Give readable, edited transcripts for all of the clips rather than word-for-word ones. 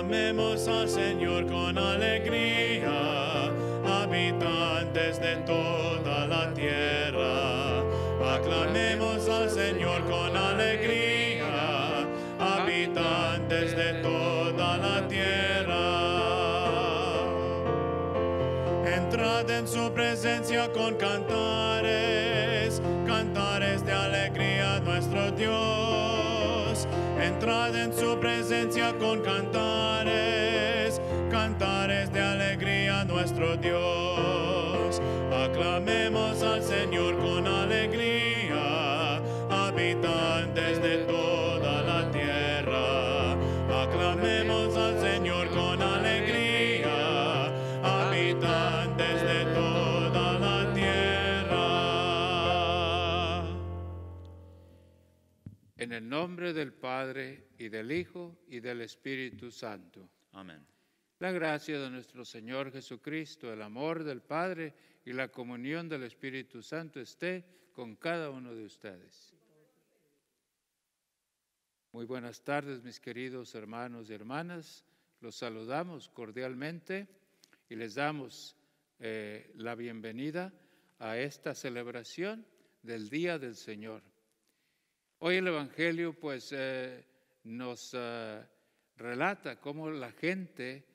Aclamemos al Señor con alegría, habitantes de toda la tierra. Aclamemos al Señor con alegría, habitantes de toda la tierra. Entrad en su presencia con cantares, cantares de alegría a nuestro Dios. Entrad en su presencia con cantares, cantares de alegría a nuestro Dios. Aclamemos al Señor con alegría, habitantes de toda la tierra. Aclamemos al Señor con alegría, habitantes de toda la tierra. En el nombre del Padre, y del Hijo, y del Espíritu Santo. Amén. La gracia de nuestro Señor Jesucristo, el amor del Padre y la comunión del Espíritu Santo esté con cada uno de ustedes. Muy buenas tardes, mis queridos hermanos y hermanas. Los saludamos cordialmente y les damos la bienvenida a esta celebración del Día del Señor. Hoy el Evangelio nos relata cómo la gente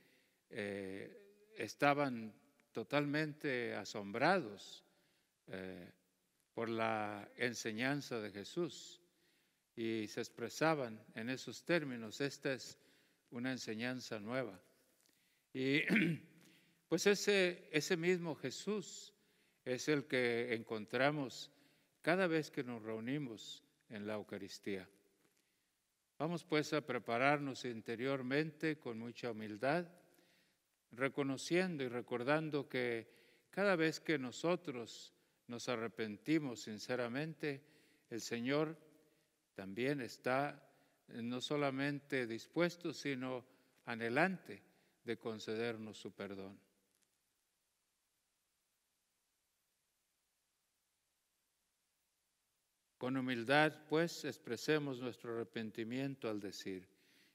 estaban totalmente asombrados por la enseñanza de Jesús y se expresaban en esos términos: esta es una enseñanza nueva. Y pues ese mismo Jesús es el que encontramos cada vez que nos reunimos en la Eucaristía. Vamos pues a prepararnos interiormente con mucha humildad, reconociendo y recordando que cada vez que nosotros nos arrepentimos sinceramente, el Señor también está no solamente dispuesto, sino anhelante de concedernos su perdón. Con humildad, pues, expresemos nuestro arrepentimiento al decir: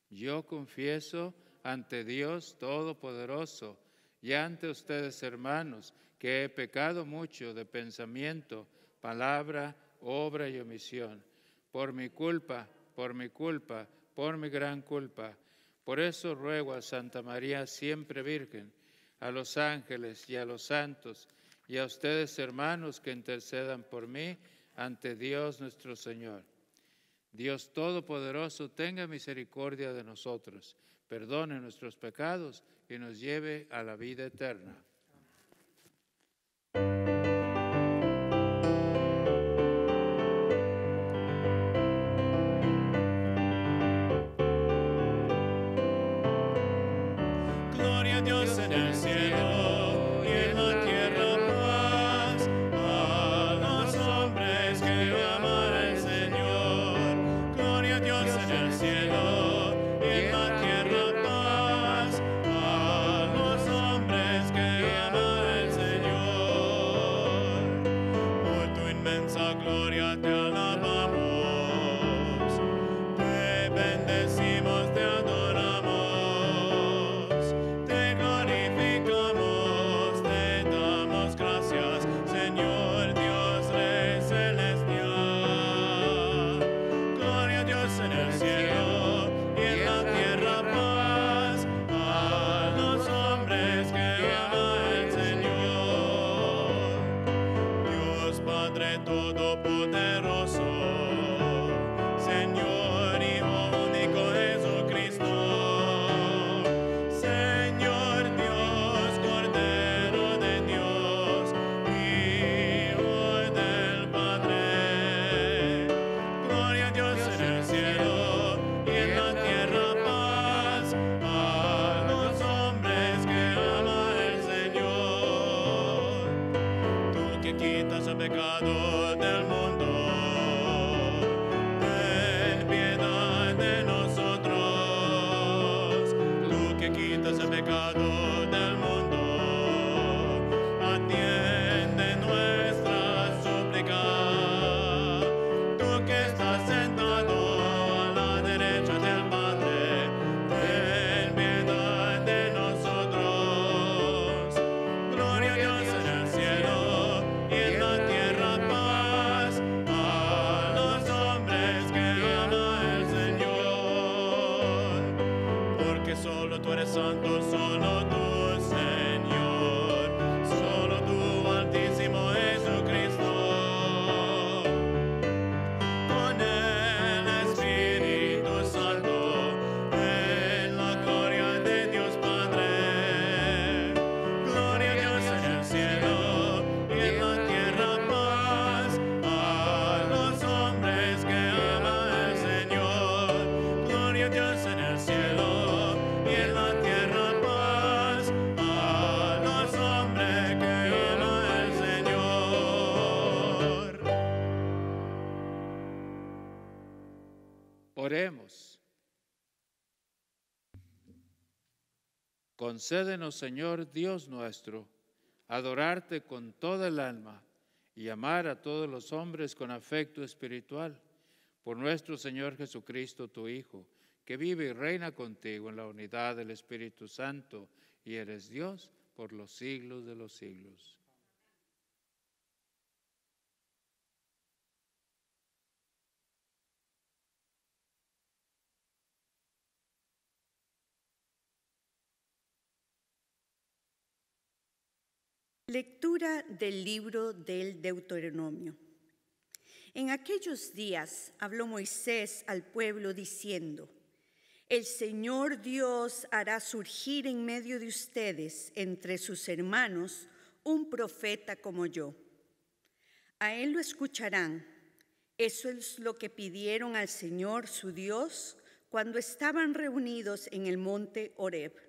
yo confieso ante Dios Todopoderoso y ante ustedes, hermanos, que he pecado mucho de pensamiento, palabra, obra y omisión, por mi culpa, por mi gran culpa. Por eso ruego a Santa María siempre Virgen, a los ángeles y a los santos, y a ustedes, hermanos, que intercedan por mí ante Dios nuestro Señor. Dios Todopoderoso tenga misericordia de nosotros, perdone nuestros pecados y nos lleve a la vida eterna. Gloria a Dios en el cielo y en la tierra paz a los hombres que aman al Señor. Gloria a Dios en el cielo y en la tierra paz a los hombres que aman al Señor. Por tu inmensa gloria te alabamos, te bendecimos, te adoramos, te glorificamos, te damos gracias, Señor Dios Rey celestial. Gloria a Dios en el cielo y en la tierra paz a los hombres que aman al Señor. Dios Padre Todopoderoso, Señor Hijo único Jesucristo, Señor Dios, Cordero de Dios, Hijo del Padre. Gloria a Dios en el cielo y en la tierra paz a los hombres que aman al Señor. Tú que quitas el pecado del mundo, ten piedad de nosotros. Tú que quitas el pecado del mundo, atiende nuestra súplica. Tú que estás sentado a la derecha del Padre, ten piedad Oremos. Concédenos, Señor Dios nuestro, adorarte con toda el alma y amar a todos los hombres con afecto espiritual, por nuestro Señor Jesucristo, tu Hijo, que vive y reina contigo en la unidad del Espíritu Santo, y eres Dios por los siglos de los siglos. Lectura del libro del Deuteronomio. En aquellos días habló Moisés al pueblo diciendo: El Señor Dios hará surgir en medio de ustedes, entre sus hermanos, un profeta como yo. A él lo escucharán. Eso es lo que pidieron al Señor su Dios cuando estaban reunidos en el monte Horeb.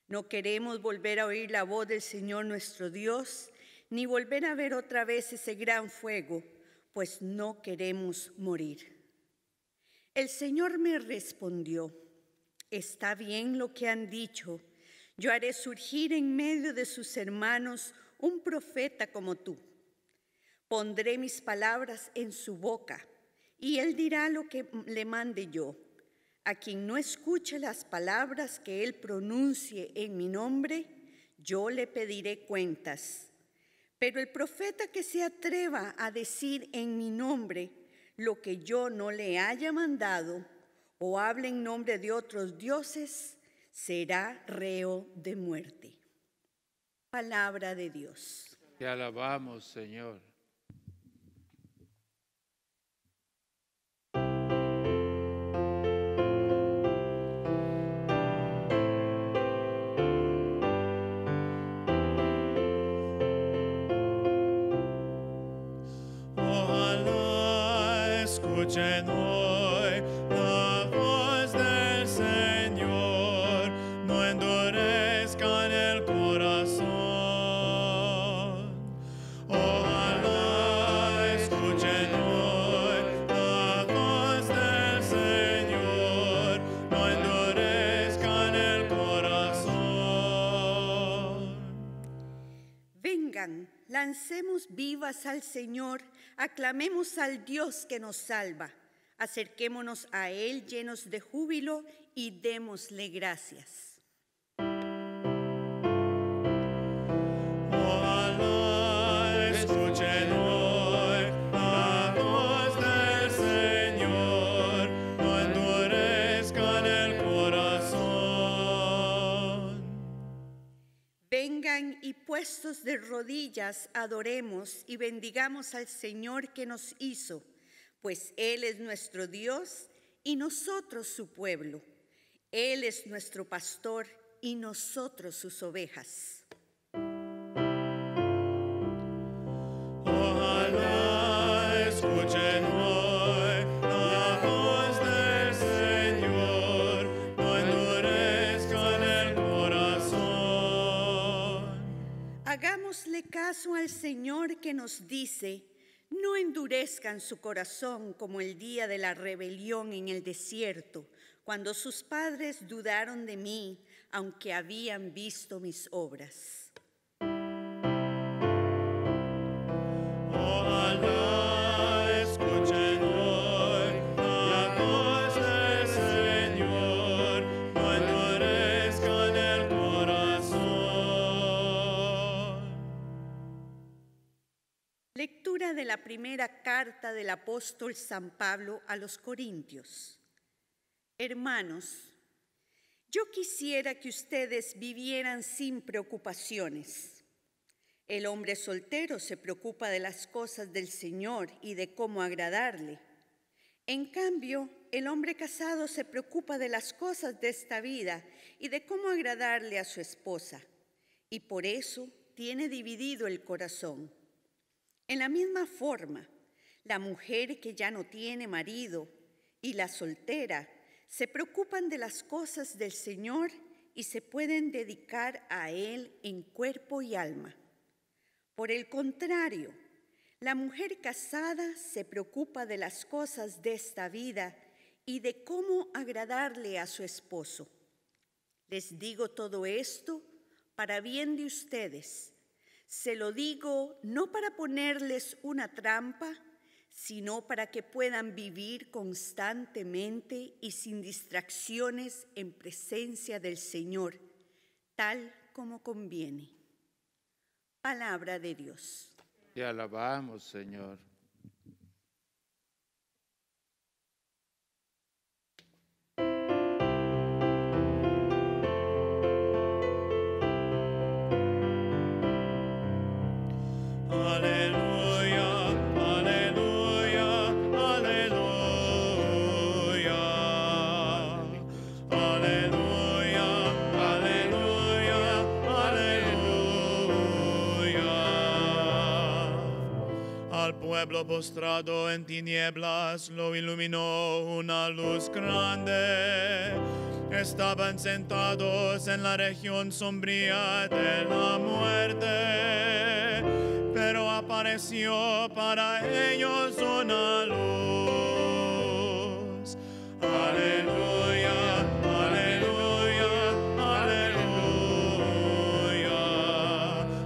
No queremos volver a oír la voz del Señor nuestro Dios, ni volver a ver otra vez ese gran fuego, pues no queremos morir. El Señor me respondió: Está bien lo que han dicho. Yo haré surgir en medio de sus hermanos un profeta como tú. Pondré mis palabras en su boca, y él dirá lo que le mande yo. A quien no escuche las palabras que él pronuncie en mi nombre, yo le pediré cuentas. Pero el profeta que se atreva a decir en mi nombre lo que yo no le haya mandado, o hable en nombre de otros dioses, será reo de muerte. Palabra de Dios. Te alabamos, Señor. Escuchen hoy la voz del Señor, no endurezcan el corazón. Ojalá escuchen hoy la voz del Señor, no endurezcan el corazón. Vengan, lancemos vivas al Señor, aclamemos al Dios que nos salva. Acerquémonos a Él llenos de júbilo y démosle gracias. Ojalá escuchen hoy la voz del Señor, no endurezcan el corazón. Vengan y puestos de rodillas adoremos y bendigamos al Señor que nos hizo, pues Él es nuestro Dios y nosotros su pueblo. Él es nuestro pastor y nosotros sus ovejas. Ojalá escuchen hoy la voz del Señor, no endurezcan el corazón. Hagámosle caso al Señor que nos dice: no endurezcan su corazón como el día de la rebelión en el desierto, cuando sus padres dudaron de mí, aunque habían visto mis obras. Ojalá escuchen hoy la voz del Señor, no endurezcan el corazón. Lectura de la primera carta del apóstol San Pablo a los Corintios. Hermanos, yo quisiera que ustedes vivieran sin preocupaciones. El hombre soltero se preocupa de las cosas del Señor y de cómo agradarle. En cambio, el hombre casado se preocupa de las cosas de esta vida y de cómo agradarle a su esposa, y por eso tiene dividido el corazón. En la misma forma, la mujer que ya no tiene marido y la soltera se preocupan de las cosas del Señor y se pueden dedicar a Él en cuerpo y alma. Por el contrario, la mujer casada se preocupa de las cosas de esta vida y de cómo agradarle a su esposo. Les digo todo esto para bien de ustedes. Se lo digo no para ponerles una trampa, sino para que puedan vivir constantemente y sin distracciones en presencia del Señor, tal como conviene. Palabra de Dios. Te alabamos, Señor. Aleluya, aleluya, aleluya. Aleluya, aleluya, aleluya. Al pueblo postrado en tinieblas lo iluminó una luz grande. Estaban sentados en la región sombría de la muerte, pero apareció para ellos una luz. Aleluya, aleluya, aleluya.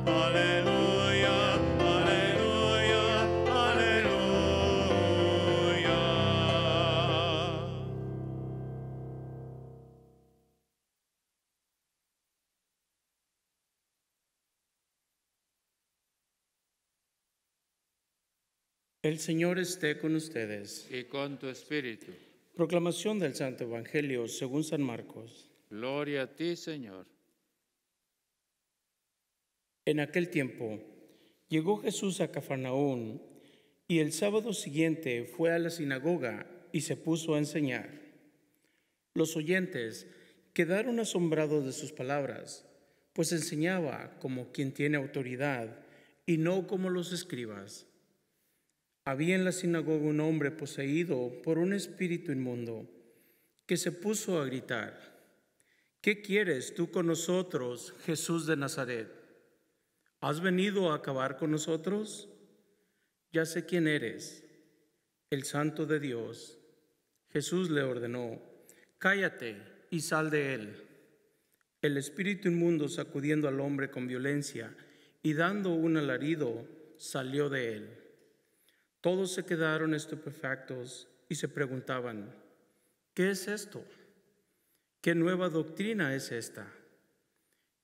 Aleluya, aleluya, aleluya. El Señor esté con ustedes. Y con tu espíritu. Proclamación del Santo Evangelio según San Marcos. Gloria a ti, Señor. En aquel tiempo llegó Jesús a Cafarnaúm y el sábado siguiente fue a la sinagoga y se puso a enseñar. Los oyentes quedaron asombrados de sus palabras, pues enseñaba como quien tiene autoridad y no como los escribas. Había en la sinagoga un hombre poseído por un espíritu inmundo que se puso a gritar: ¿Qué quieres tú con nosotros, Jesús de Nazaret? ¿Has venido a acabar con nosotros? Ya sé quién eres, el Santo de Dios. Jesús le ordenó: cállate y sal de él. El espíritu inmundo, sacudiendo al hombre con violencia y dando un alarido, salió de él. Todos se quedaron estupefactos y se preguntaban: ¿qué es esto? ¿Qué nueva doctrina es esta?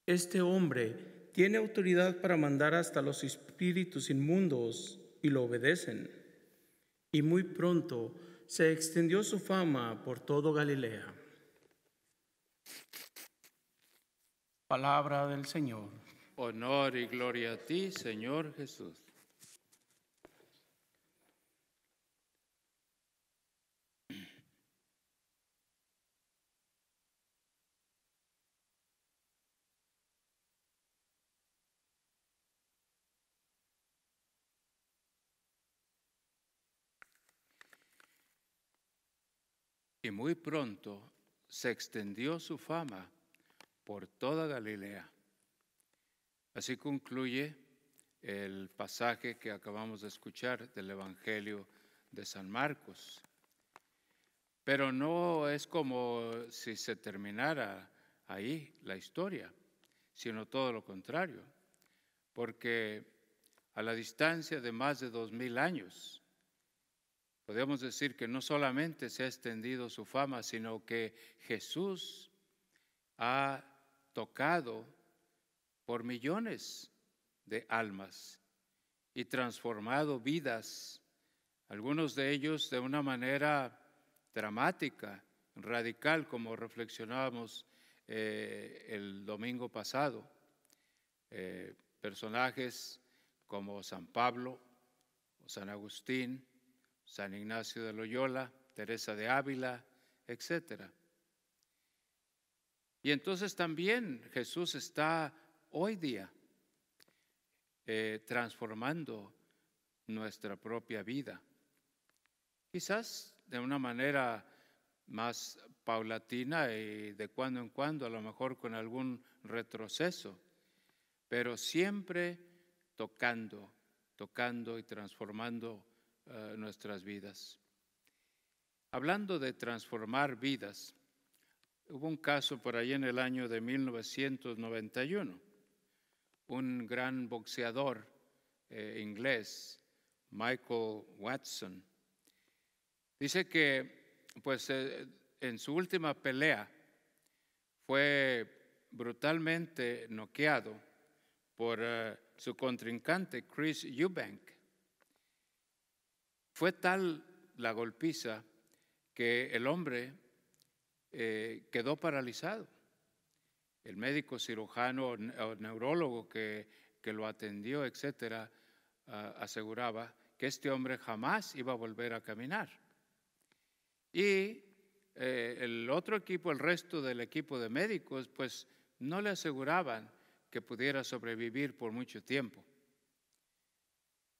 Este hombre tiene autoridad para mandar hasta los espíritus inmundos y lo obedecen. Y muy pronto se extendió su fama por todo Galilea. Palabra del Señor. Honor y gloria a ti, Señor Jesús. Y muy pronto se extendió su fama por toda Galilea. Así concluye el pasaje que acabamos de escuchar del Evangelio de San Marcos. Pero no es como si se terminara ahí la historia, sino todo lo contrario, porque a la distancia de más de 2000 años, podemos decir que no solamente se ha extendido su fama, sino que Jesús ha tocado por millones de almas y transformado vidas, algunos de ellos de una manera dramática, radical, como reflexionábamos el domingo pasado. Personajes como San Pablo, San Agustín, San Ignacio de Loyola, Teresa de Ávila, etc. Y entonces también Jesús está hoy día transformando nuestra propia vida. Quizás de una manera más paulatina y de cuando en cuando, a lo mejor con algún retroceso, pero siempre tocando y transformando nuestras vidas. Hablando de transformar vidas, hubo un caso por ahí en el año de 1991. Un gran boxeador inglés, Michael Watson, dice que pues, en su última pelea fue brutalmente noqueado por su contrincante Chris Eubank. Fue tal la golpiza que el hombre quedó paralizado. El médico cirujano o neurólogo que lo atendió, etcétera, aseguraba que este hombre jamás iba a volver a caminar. Y el otro equipo, el resto del equipo de médicos, pues no le aseguraban que pudiera sobrevivir por mucho tiempo.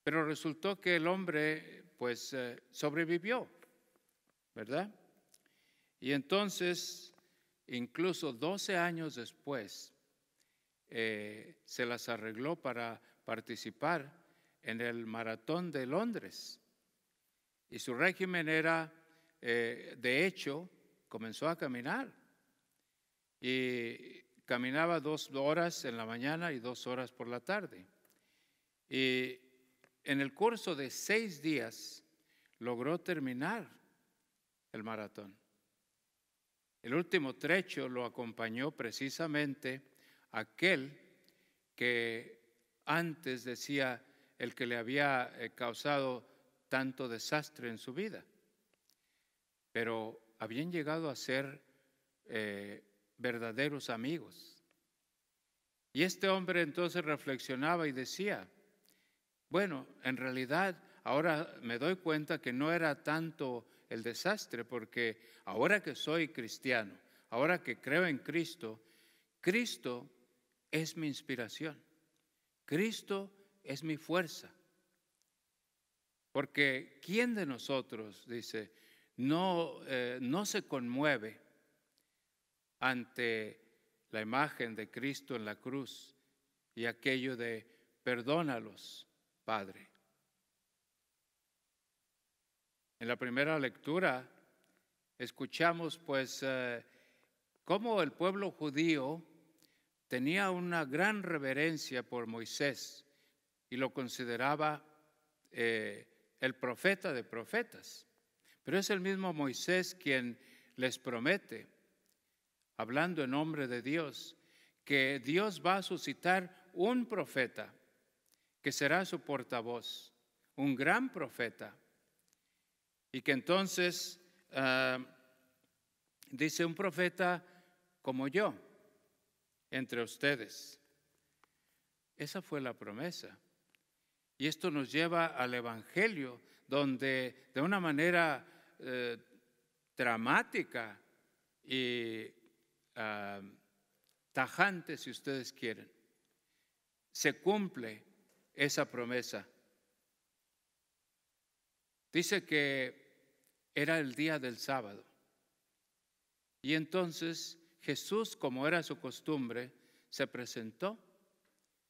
Pero resultó que el hombre, pues, sobrevivió, ¿verdad? Y entonces, incluso 12 años después, se las arregló para participar en el Maratón de Londres. Y su régimen era, de hecho, comenzó a caminar. Y caminaba 2 horas en la mañana y 2 horas por la tarde. Y en el curso de 6 días logró terminar el maratón. El último trecho lo acompañó precisamente aquel que antes decía el que le había causado tanto desastre en su vida. Pero habían llegado a ser verdaderos amigos. Y este hombre entonces reflexionaba y decía, bueno, en realidad ahora me doy cuenta que no era tanto el desastre, porque ahora que soy cristiano, ahora que creo en Cristo, Cristo es mi inspiración, Cristo es mi fuerza. Porque ¿quién de nosotros, dice, no se conmueve ante la imagen de Cristo en la cruz y aquello de perdónalos, Padre? En la primera lectura escuchamos pues cómo el pueblo judío tenía una gran reverencia por Moisés y lo consideraba el profeta de profetas. Pero es el mismo Moisés quien les promete, hablando en nombre de Dios, que Dios va a suscitar un profeta que será su portavoz, un gran profeta. Y que entonces, dice, un profeta como yo, entre ustedes. Esa fue la promesa. Y esto nos lleva al Evangelio, donde de una manera dramática y tajante, si ustedes quieren, se cumple esa promesa. Dice que era el día del sábado. Y entonces Jesús, como era su costumbre, se presentó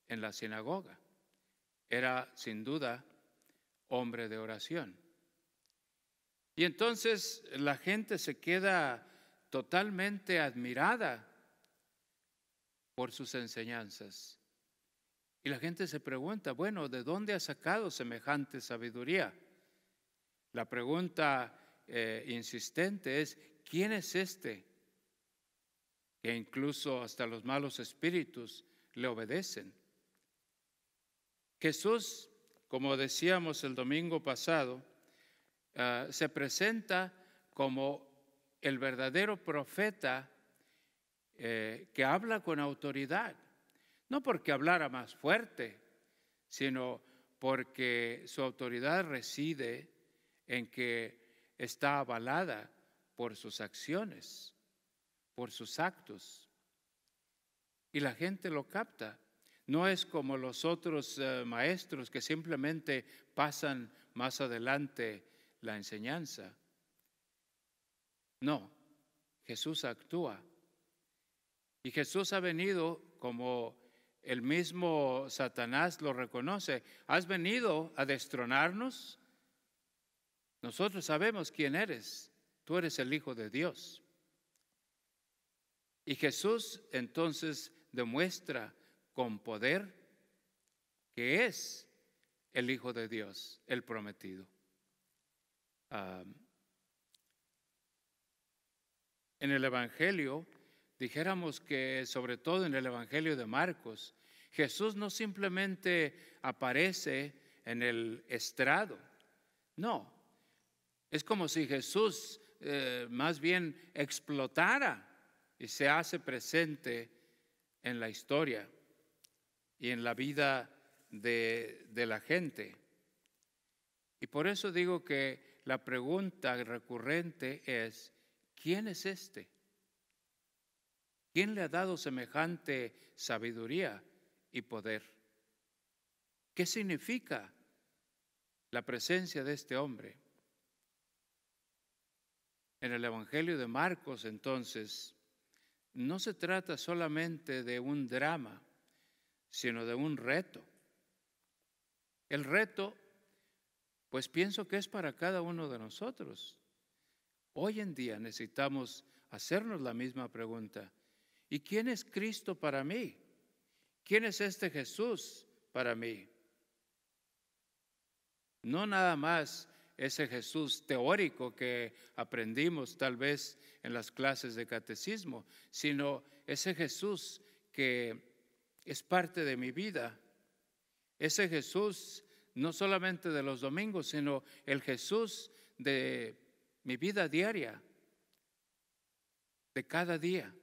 en la sinagoga. Era sin duda hombre de oración. Y entonces la gente se queda totalmente admirada por sus enseñanzas. Y la gente se pregunta, bueno, ¿de dónde ha sacado semejante sabiduría? La pregunta insistente es, ¿quién es este? Que incluso hasta los malos espíritus le obedecen. Jesús, como decíamos el domingo pasado, se presenta como el verdadero profeta que habla con autoridad. No porque hablara más fuerte, sino porque su autoridad reside en que está avalada por sus acciones, por sus actos. Y la gente lo capta. No es como los otros maestros que simplemente pasan más adelante la enseñanza. No, Jesús actúa. Y Jesús ha venido, como el mismo Satanás lo reconoce, ¿has venido a destronarnos? Nosotros sabemos quién eres. tú eres el Hijo de Dios. Y Jesús entonces demuestra con poder que es el Hijo de Dios, el prometido. En el Evangelio, dijéramos que sobre todo en el Evangelio de Marcos, Jesús no simplemente aparece en el estrado, no, es como si Jesús más bien explotara y se hace presente en la historia y en la vida de la gente. Y por eso digo que la pregunta recurrente es, ¿quién es este? ¿Quién le ha dado semejante sabiduría y poder? ¿Qué significa la presencia de este hombre? En el Evangelio de Marcos, entonces, no se trata solamente de un drama, sino de un reto. El reto, pues pienso que es para cada uno de nosotros. Hoy en día necesitamos hacernos la misma pregunta. ¿Y quién es Cristo para mí? ¿Quién es este Jesús para mí? No nada más ese Jesús teórico que aprendimos tal vez en las clases de catecismo, sino ese Jesús que es parte de mi vida. Ese Jesús no solamente de los domingos, sino el Jesús de mi vida diaria, de cada día.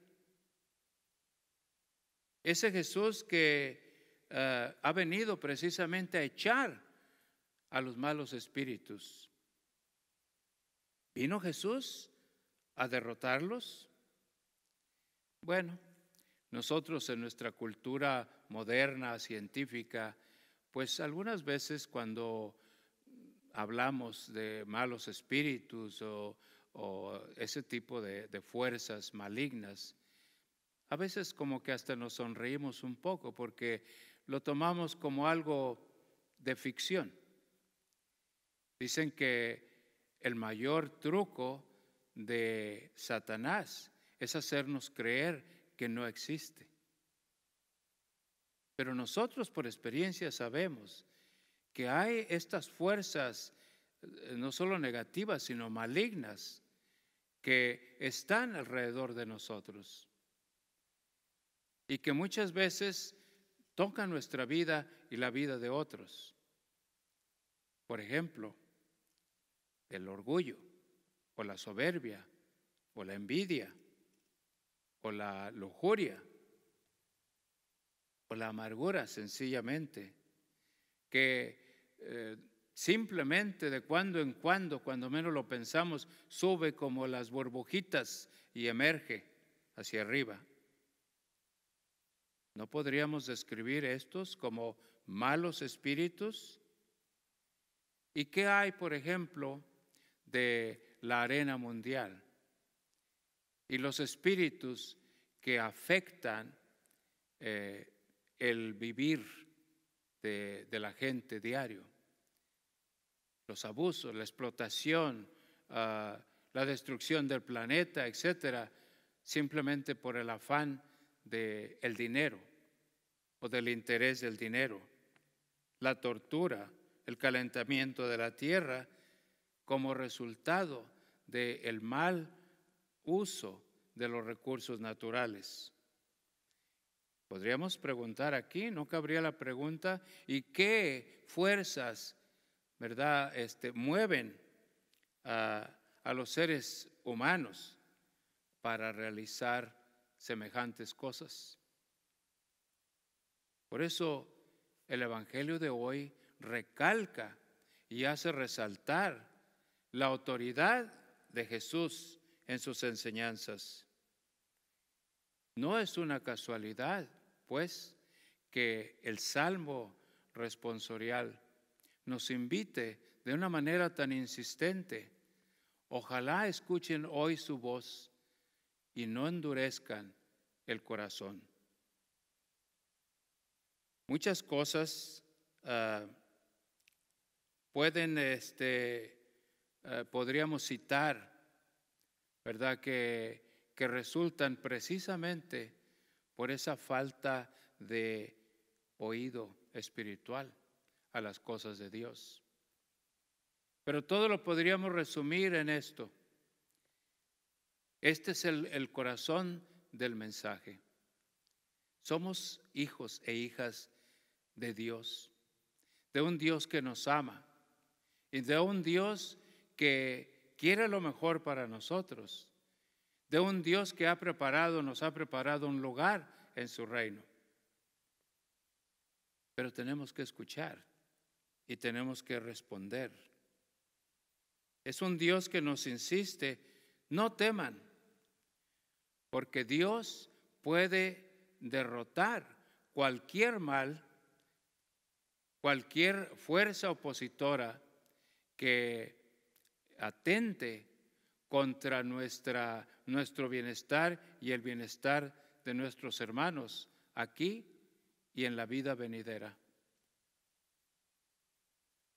Ese Jesús que ha venido precisamente a echar a los malos espíritus. ¿Vino Jesús a derrotarlos? Bueno, nosotros en nuestra cultura moderna, científica, pues algunas veces cuando hablamos de malos espíritus o ese tipo de fuerzas malignas, a veces como que hasta nos sonreímos un poco porque lo tomamos como algo de ficción. Dicen que el mayor truco de Satanás es hacernos creer que no existe. Pero nosotros por experiencia sabemos que hay estas fuerzas no solo negativas, sino malignas que están alrededor de nosotros y que muchas veces tocan nuestra vida y la vida de otros. Por ejemplo, el orgullo, o la soberbia, o la envidia, o la lujuria, o la amargura sencillamente, que simplemente de cuando en cuando menos lo pensamos, sube como las burbujitas y emerge hacia arriba. ¿No podríamos describir estos como malos espíritus? ¿Y qué hay, por ejemplo, de la arena mundial y los espíritus que afectan el vivir de la gente diario? Los abusos, la explotación, la destrucción del planeta, etcétera, simplemente por el afán del dinero o del interés del dinero, la tortura, el calentamiento de la tierra como resultado del mal uso de los recursos naturales. Podríamos preguntar aquí, ¿no cabría la pregunta? ¿Y qué fuerzas, verdad, mueven a los seres humanos para realizar semejantes cosas? Por eso el Evangelio de hoy recalca y hace resaltar la autoridad de Jesús en sus enseñanzas. No es una casualidad, pues, que el Salmo responsorial nos invite de una manera tan insistente. Ojalá escuchen hoy su voz y no endurezcan el corazón. Muchas cosas podríamos citar ¿verdad? Que resultan precisamente por esa falta de oído espiritual a las cosas de Dios. Pero todo lo podríamos resumir en esto. Este es el corazón del mensaje. Somos hijos e hijas de Dios, de un Dios que nos ama y de un Dios que quiere lo mejor para nosotros, de un Dios que nos ha preparado un lugar en su reino. Pero tenemos que escuchar y tenemos que responder. Es un Dios que nos insiste, no teman, porque Dios puede derrotar cualquier mal, cualquier fuerza opositora que atente contra nuestro bienestar y el bienestar de nuestros hermanos aquí y en la vida venidera.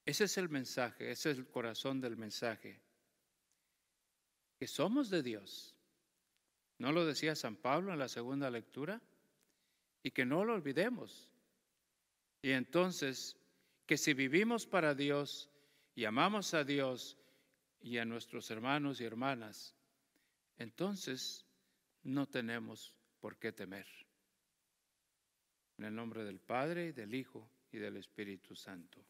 Ese es el mensaje, ese es el corazón del mensaje. Que somos de Dios. ¿No lo decía San Pablo en la segunda lectura? Y que no lo olvidemos. Y entonces, que si vivimos para Dios y amamos a Dios y a nuestros hermanos y hermanas, entonces no tenemos por qué temer. En el nombre del Padre, y del Hijo, y del Espíritu Santo.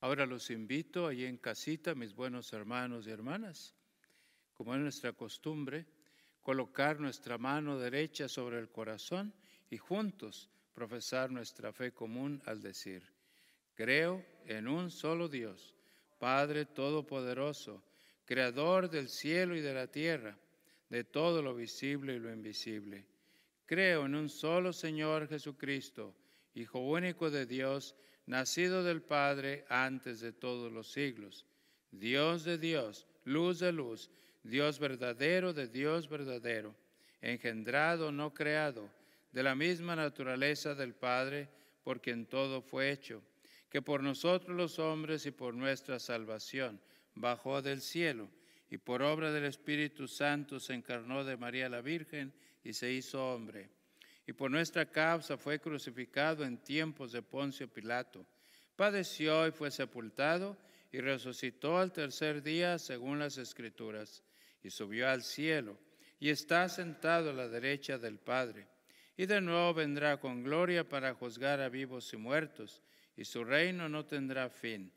Ahora los invito allí en casita, mis buenos hermanos y hermanas, como es nuestra costumbre, colocar nuestra mano derecha sobre el corazón y juntos profesar nuestra fe común al decir: creo en un solo Dios, Padre Todopoderoso, Creador del cielo y de la tierra, de todo lo visible y lo invisible. Creo en un solo Señor Jesucristo, Hijo único de Dios, nacido del Padre antes de todos los siglos, Dios de Dios, luz de luz, Dios verdadero de Dios verdadero, engendrado, no creado, de la misma naturaleza del Padre, por quien todo fue hecho, que por nosotros los hombres y por nuestra salvación bajó del cielo, y por obra del Espíritu Santo se encarnó de María la Virgen y se hizo hombre. Y por nuestra causa fue crucificado en tiempos de Poncio Pilato. Padeció y fue sepultado y resucitó al tercer día según las Escrituras. Y subió al cielo y está sentado a la derecha del Padre. Y de nuevo vendrá con gloria para juzgar a vivos y muertos. Y su reino no tendrá fin.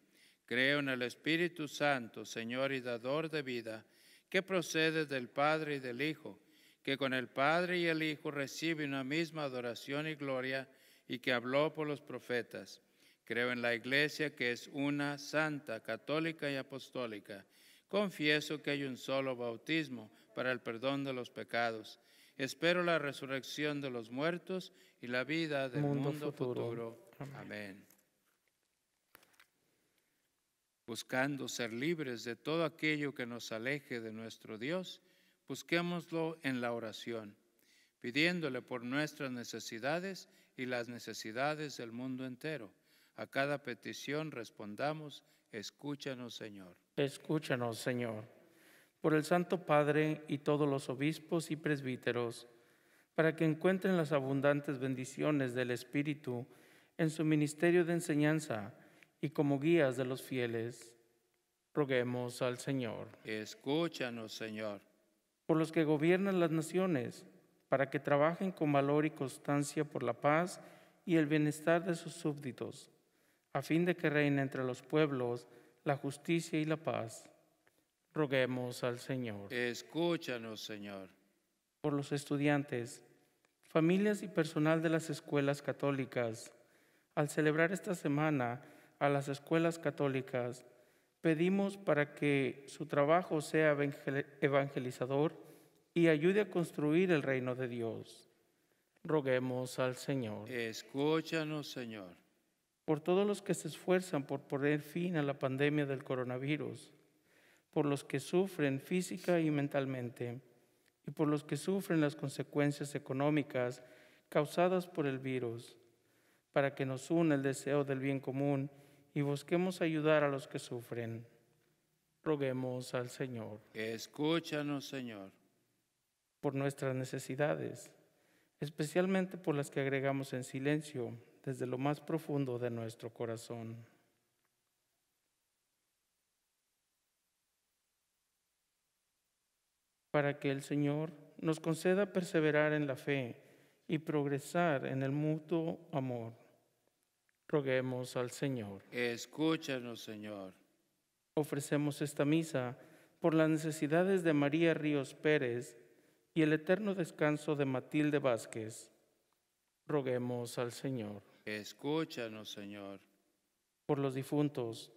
Creo en el Espíritu Santo, Señor y dador de vida, que procede del Padre y del Hijo, que con el Padre y el Hijo recibe una misma adoración y gloria, y que habló por los profetas. Creo en la Iglesia, que es una, santa, católica y apostólica. Confieso que hay un solo bautismo para el perdón de los pecados. Espero la resurrección de los muertos y la vida del mundo futuro. Amén. Buscando ser libres de todo aquello que nos aleje de nuestro Dios, busquémoslo en la oración, pidiéndole por nuestras necesidades y las necesidades del mundo entero. A cada petición respondamos: escúchanos, Señor. Escúchanos, Señor. Por el Santo Padre y todos los obispos y presbíteros, para que encuentren las abundantes bendiciones del Espíritu en su ministerio de enseñanza y como guías de los fieles, roguemos al Señor. Escúchanos, Señor. Por los que gobiernan las naciones, para que trabajen con valor y constancia por la paz y el bienestar de sus súbditos, a fin de que reine entre los pueblos la justicia y la paz. Roguemos al Señor. Escúchanos, Señor. Por los estudiantes, familias y personal de las escuelas católicas, al celebrar esta semana a las escuelas católicas, pedimos para que su trabajo sea evangelizador y ayude a construir el reino de Dios. Roguemos al Señor. Escúchanos, Señor. Por todos los que se esfuerzan por poner fin a la pandemia del coronavirus, por los que sufren física y mentalmente, y por los que sufren las consecuencias económicas causadas por el virus, para que nos una el deseo del bien común y busquemos ayudar a los que sufren. Roguemos al Señor. Escúchanos, Señor. Por nuestras necesidades, especialmente por las que agregamos en silencio desde lo más profundo de nuestro corazón. Para que el Señor nos conceda perseverar en la fe y progresar en el mutuo amor. Roguemos al Señor. Escúchanos, Señor. Ofrecemos esta misa por las necesidades de María Ríos Pérez y el eterno descanso de Matilde Vázquez. Roguemos al Señor. Escúchanos, Señor. Por los difuntos,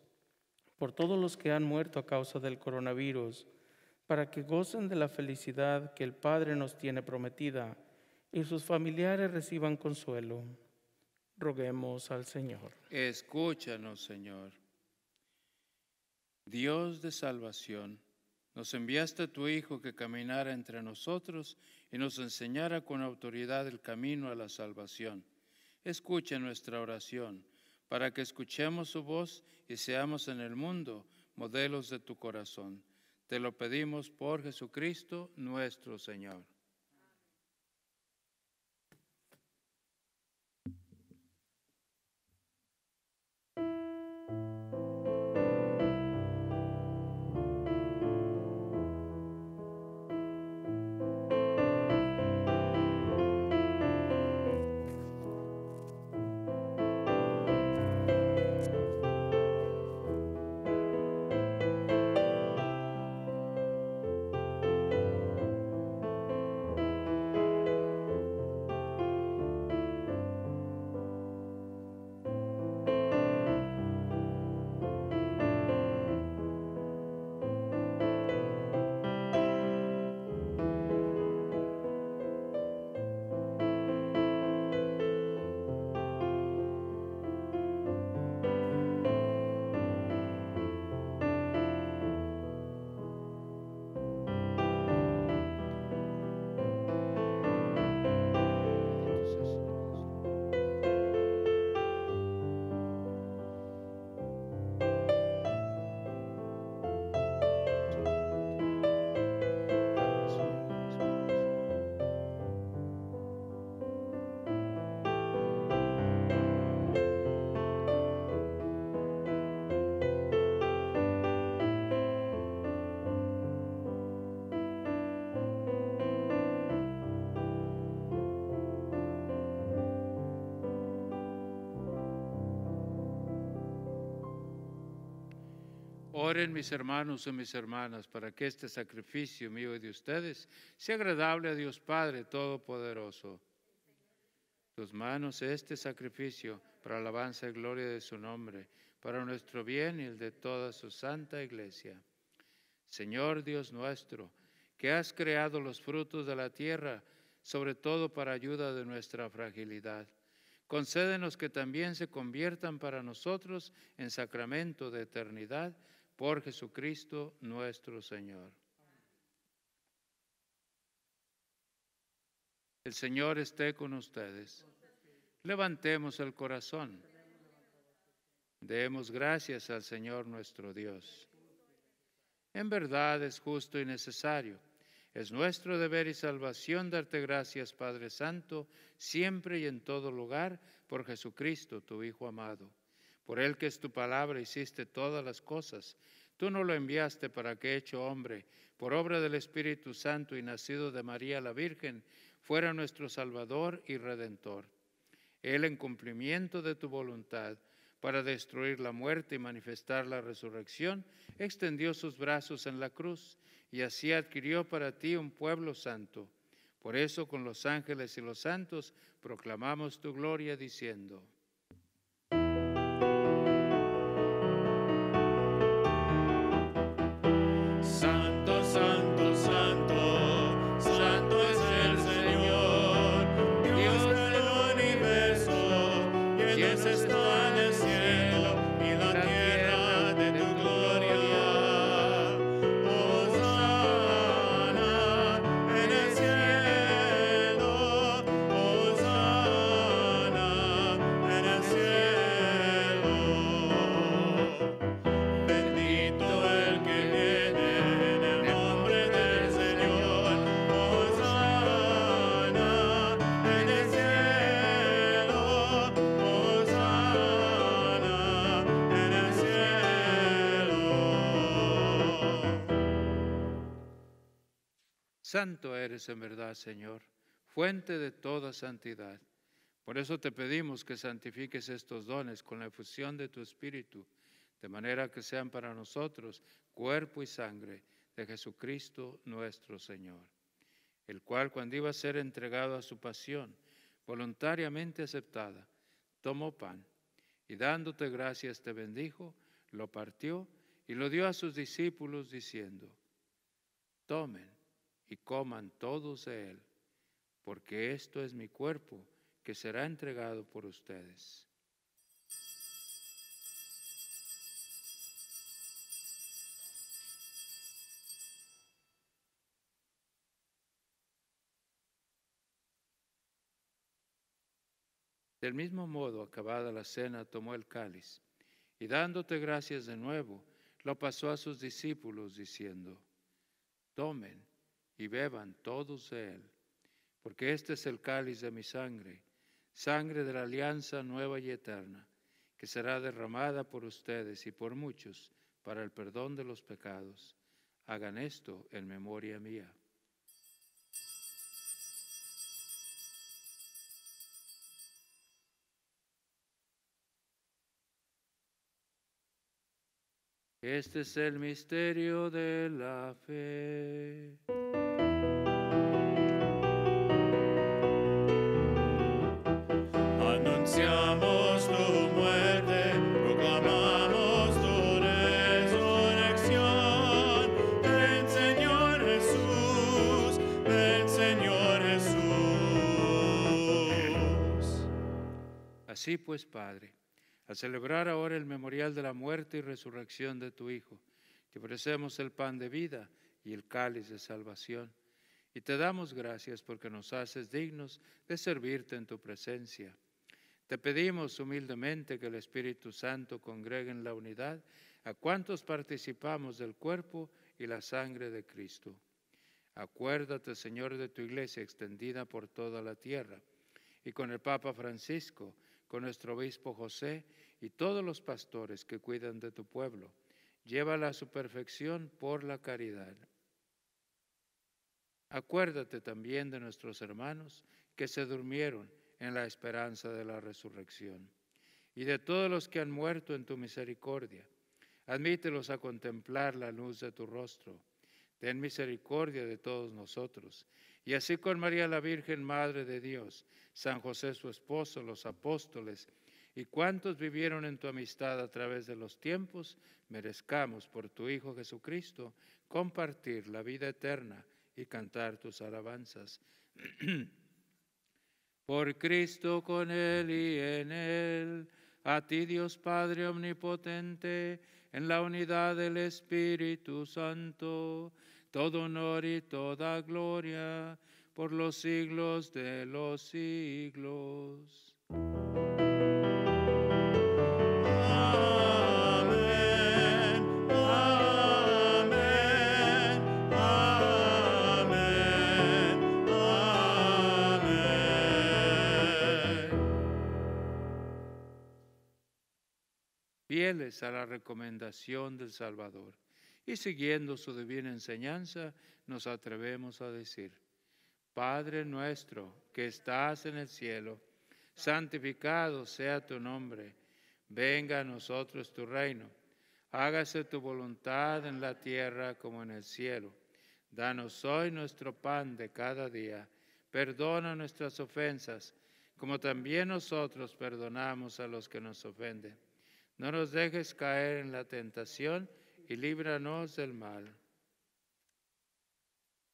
por todos los que han muerto a causa del coronavirus, para que gocen de la felicidad que el Padre nos tiene prometida y sus familiares reciban consuelo. Roguemos al Señor. Escúchanos, Señor. Dios de salvación, nos enviaste a tu Hijo que caminara entre nosotros y nos enseñara con autoridad el camino a la salvación. Escucha nuestra oración, para que escuchemos su voz y seamos en el mundo modelos de tu corazón. Te lo pedimos por Jesucristo nuestro Señor. Oren mis hermanos y mis hermanas para que este sacrificio mío y de ustedes sea agradable a Dios Padre Todopoderoso. Tus manos este sacrificio para alabanza y gloria de su nombre, para nuestro bien y el de toda su santa iglesia. Señor Dios nuestro, que has creado los frutos de la tierra, sobre todo para ayuda de nuestra fragilidad, concédenos que también se conviertan para nosotros en sacramento de eternidad, por Jesucristo nuestro Señor. El Señor esté con ustedes. Levantemos el corazón. Demos gracias al Señor nuestro Dios. En verdad es justo y necesario. Es nuestro deber y salvación darte gracias, Padre Santo, siempre y en todo lugar, por Jesucristo, tu Hijo amado. Por Él que es tu palabra hiciste todas las cosas. Tú nos lo enviaste para que, hecho hombre, por obra del Espíritu Santo y nacido de María la Virgen, fuera nuestro Salvador y Redentor. Él, en cumplimiento de tu voluntad, para destruir la muerte y manifestar la resurrección, extendió sus brazos en la cruz y así adquirió para ti un pueblo santo. Por eso, con los ángeles y los santos, proclamamos tu gloria diciendo: Santo, santo, santo, santo es el Señor, Dios del universo, llenos está en el cielo y la tierra de tu gloria. Santo eres en verdad, Señor, fuente de toda santidad. Por eso te pedimos que santifiques estos dones con la efusión de tu Espíritu, de manera que sean para nosotros cuerpo y sangre de Jesucristo nuestro Señor, el cual, cuando iba a ser entregado a su pasión, voluntariamente aceptada, tomó pan y dándote gracias te bendijo, lo partió y lo dio a sus discípulos diciendo: tomen y coman todos de él, porque esto es mi cuerpo que será entregado por ustedes. Del mismo modo, acabada la cena, tomó el cáliz y dándote gracias de nuevo, lo pasó a sus discípulos diciendo: tomen y beban todos de él, porque este es el cáliz de mi sangre, sangre de la alianza nueva y eterna, que será derramada por ustedes y por muchos para el perdón de los pecados. Hagan esto en memoria mía. Este es el misterio de la fe. Anunciamos tu muerte, proclamamos tu resurrección. Ven, Señor Jesús, ven, Señor Jesús. Así pues, Padre, al celebrar ahora el memorial de la muerte y resurrección de tu Hijo, te ofrecemos el pan de vida y el cáliz de salvación, y te damos gracias porque nos haces dignos de servirte en tu presencia. Te pedimos humildemente que el Espíritu Santo congregue en la unidad a cuantos participamos del cuerpo y la sangre de Cristo. Acuérdate, Señor, de tu iglesia extendida por toda la tierra, y con el Papa Francisco, con nuestro obispo José y todos los pastores que cuidan de tu pueblo. Llévala a su perfección por la caridad. Acuérdate también de nuestros hermanos que se durmieron en la esperanza de la resurrección, y de todos los que han muerto en tu misericordia. Admítelos a contemplar la luz de tu rostro. Ten misericordia de todos nosotros, y así con María la Virgen, Madre de Dios, San José su esposo, los apóstoles, y cuantos vivieron en tu amistad a través de los tiempos, merezcamos por tu Hijo Jesucristo compartir la vida eterna y cantar tus alabanzas. Por Cristo, con Él y en Él, a ti Dios Padre omnipotente, en la unidad del Espíritu Santo, todo honor y toda gloria por los siglos de los siglos. Amén, amén, amén, amén. Fieles a la recomendación del Salvador y siguiendo su divina enseñanza, nos atrevemos a decir: Padre nuestro que estás en el cielo, santificado sea tu nombre. Venga a nosotros tu reino. Hágase tu voluntad en la tierra como en el cielo. Danos hoy nuestro pan de cada día. Perdona nuestras ofensas, como también nosotros perdonamos a los que nos ofenden. No nos dejes caer en la tentación y líbranos del mal.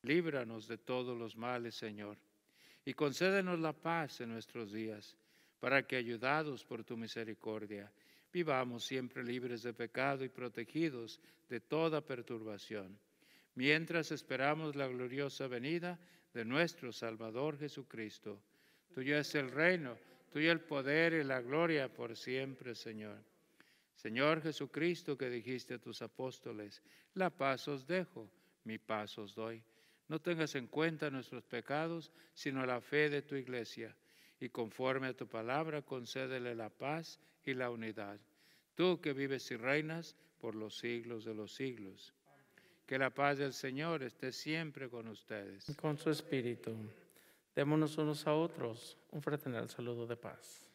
Líbranos de todos los males, Señor, y concédenos la paz en nuestros días, para que, ayudados por tu misericordia, vivamos siempre libres de pecado y protegidos de toda perturbación, mientras esperamos la gloriosa venida de nuestro Salvador Jesucristo. Tuyo es el reino, tuyo el poder y la gloria por siempre, Señor. Señor Jesucristo, que dijiste a tus apóstoles: la paz os dejo, mi paz os doy. No tengas en cuenta nuestros pecados, sino la fe de tu iglesia, y conforme a tu palabra concédele la paz y la unidad. Tú que vives y reinas por los siglos de los siglos. Que la paz del Señor esté siempre con ustedes. Y con su espíritu. Démonos unos a otros un fraternal saludo de paz.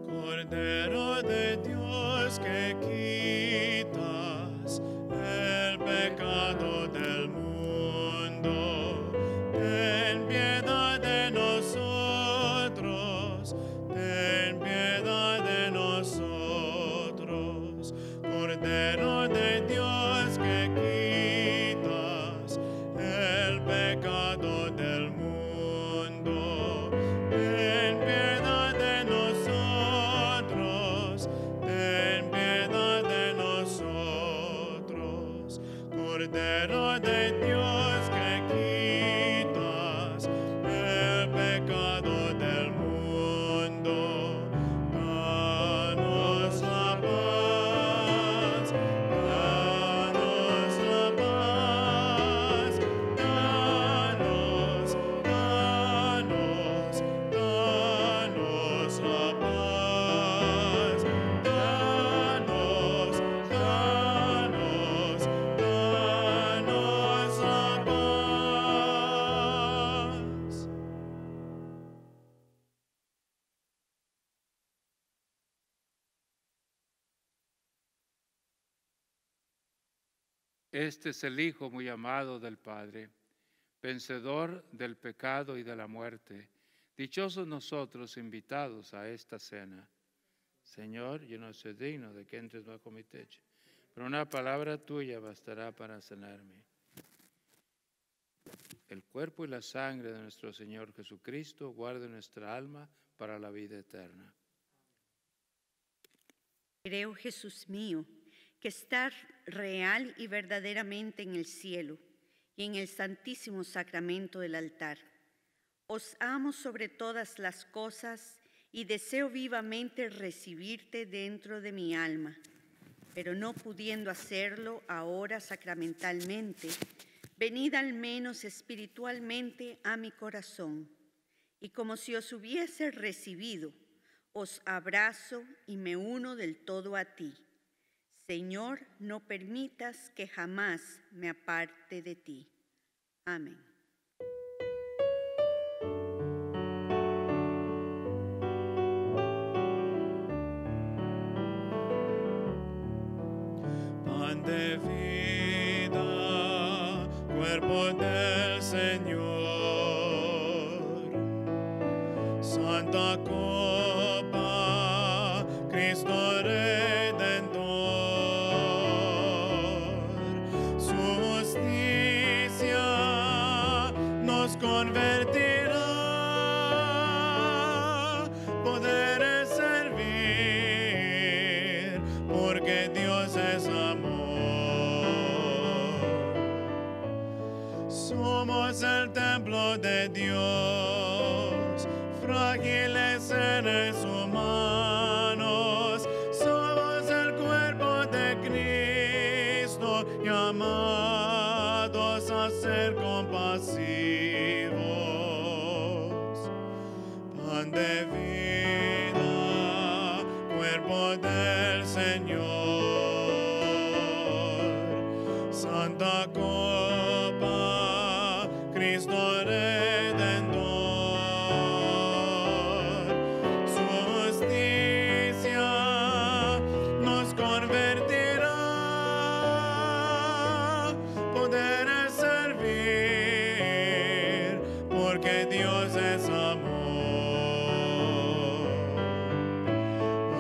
Cordero de Dios que quitas el pecado del mundo, ten piedad de nosotros, ten piedad de nosotros. Cordero de Dios que quitas el pecado del mundo, ten piedad de nosotros, ten piedad de nosotros. Cordero de Dios que quitas el pecado del mundo, danos la paz, danos la paz, danos, danos, danos la paz, danos, danos, danos la paz. Este es el Hijo muy amado del Padre, vencedor del pecado y de la muerte. Dichosos nosotros invitados a esta cena. Señor, yo no soy digno de que entres bajo mi techo, pero una palabra tuya bastará para sanarme. El cuerpo y la sangre de nuestro Señor Jesucristo guarde nuestra alma para la vida eterna. Creo, Jesús mío, que estás real y verdaderamente en el cielo y en el santísimo sacramento del altar. Os amo sobre todas las cosas y deseo vivamente recibirte dentro de mi alma, pero no pudiendo hacerlo ahora sacramentalmente, venid al menos espiritualmente a mi corazón, y como si os hubiese recibido, os abrazo y me uno del todo a ti. Señor, no permitas que jamás me aparte de ti. Amén. Pan de vida, cuerpo del Señor, Santa Copa, Cristo Redentor, su justicia nos convertirá, poder servir, porque Dios es amor. Somos el templo de Dios, frágiles seres humanos, somos el cuerpo de Cristo, llamados a ser compasivos. Pan de vida, cuerpo del Señor, Santa Copa, Cristo Redentor, su justicia nos convertirá, poder servir, porque Dios es amor.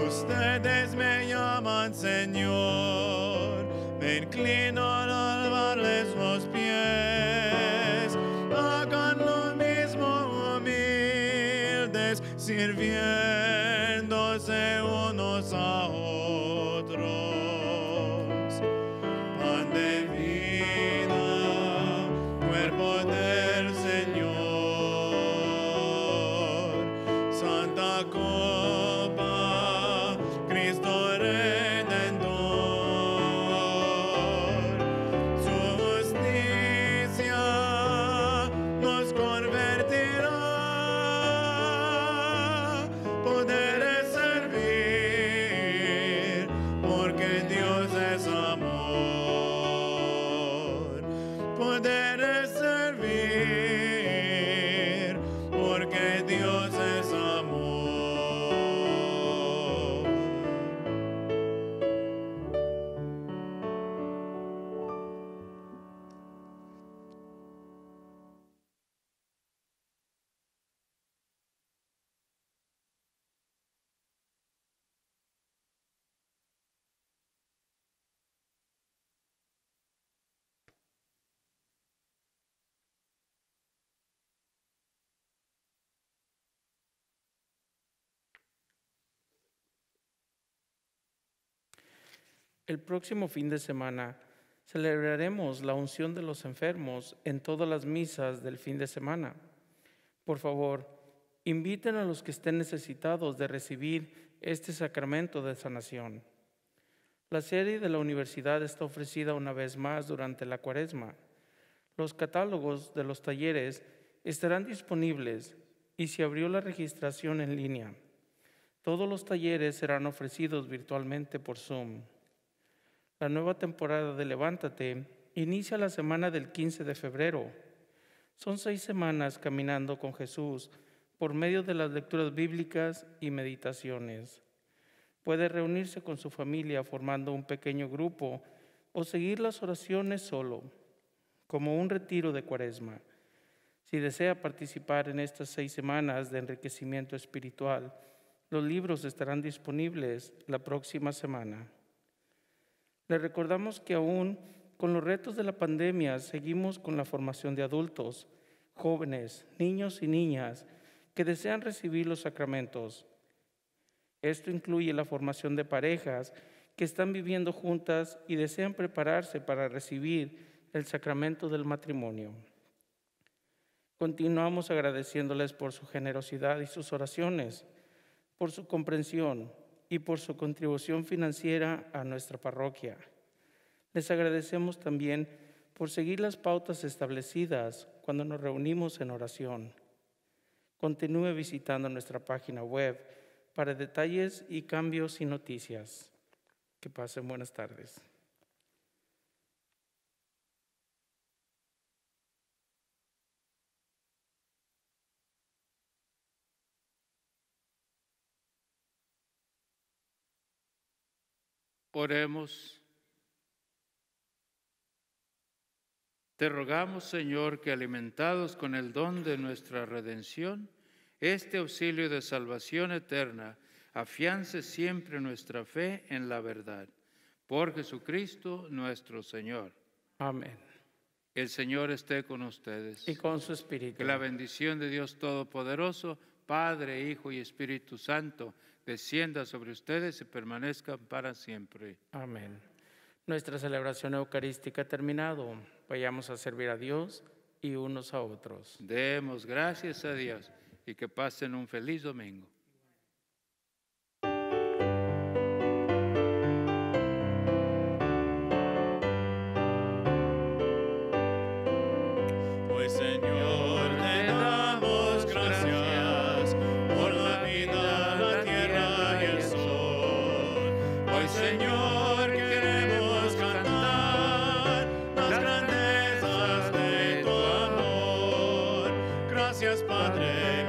Ustedes me llaman Señor, me inclino al lavarles los pies, hagan lo mismo humildes, sirviéndose unos a otros. Pan de vida, cuerpo del Señor, Santa Copa, Cristo Redentor, su justicia El próximo fin de semana celebraremos la unción de los enfermos en todas las misas del fin de semana. Por favor, inviten a los que estén necesitados de recibir este sacramento de sanación. La sede de la universidad está ofrecida una vez más durante la Cuaresma. Los catálogos de los talleres estarán disponibles y se abrió la registración en línea. Todos los talleres serán ofrecidos virtualmente por Zoom. La nueva temporada de Levántate inicia la semana del 15 de febrero. Son 6 semanas caminando con Jesús por medio de las lecturas bíblicas y meditaciones. Puede reunirse con su familia formando un pequeño grupo o seguir las oraciones solo, como un retiro de Cuaresma. Si desea participar en estas 6 semanas de enriquecimiento espiritual, los libros estarán disponibles la próxima semana. Le recordamos que aún con los retos de la pandemia seguimos con la formación de adultos, jóvenes, niños y niñas que desean recibir los sacramentos. Esto incluye la formación de parejas que están viviendo juntas y desean prepararse para recibir el sacramento del matrimonio. Continuamos agradeciéndoles por su generosidad y sus oraciones, por su comprensión y por su contribución financiera a nuestra parroquia. Les agradecemos también por seguir las pautas establecidas cuando nos reunimos en oración. Continúe visitando nuestra página web para detalles y cambios y noticias. Que pasen buenas tardes. Oremos. Te rogamos, Señor, que alimentados con el don de nuestra redención, este auxilio de salvación eterna afiance siempre nuestra fe en la verdad. Por Jesucristo nuestro Señor. Amén. El Señor esté con ustedes. Y con su espíritu. Que la bendición de Dios Todopoderoso, Padre, Hijo y Espíritu Santo, descienda sobre ustedes y permanezcan para siempre. Amén. Nuestra celebración eucarística ha terminado. Vayamos a servir a Dios y unos a otros. Demos gracias a Dios y que pasen un feliz domingo. Hoy, Señor, te damos gracias por la vida, la tierra y el sol. Hoy, Señor, queremos cantar las grandezas de tu amor. Gracias, Padre.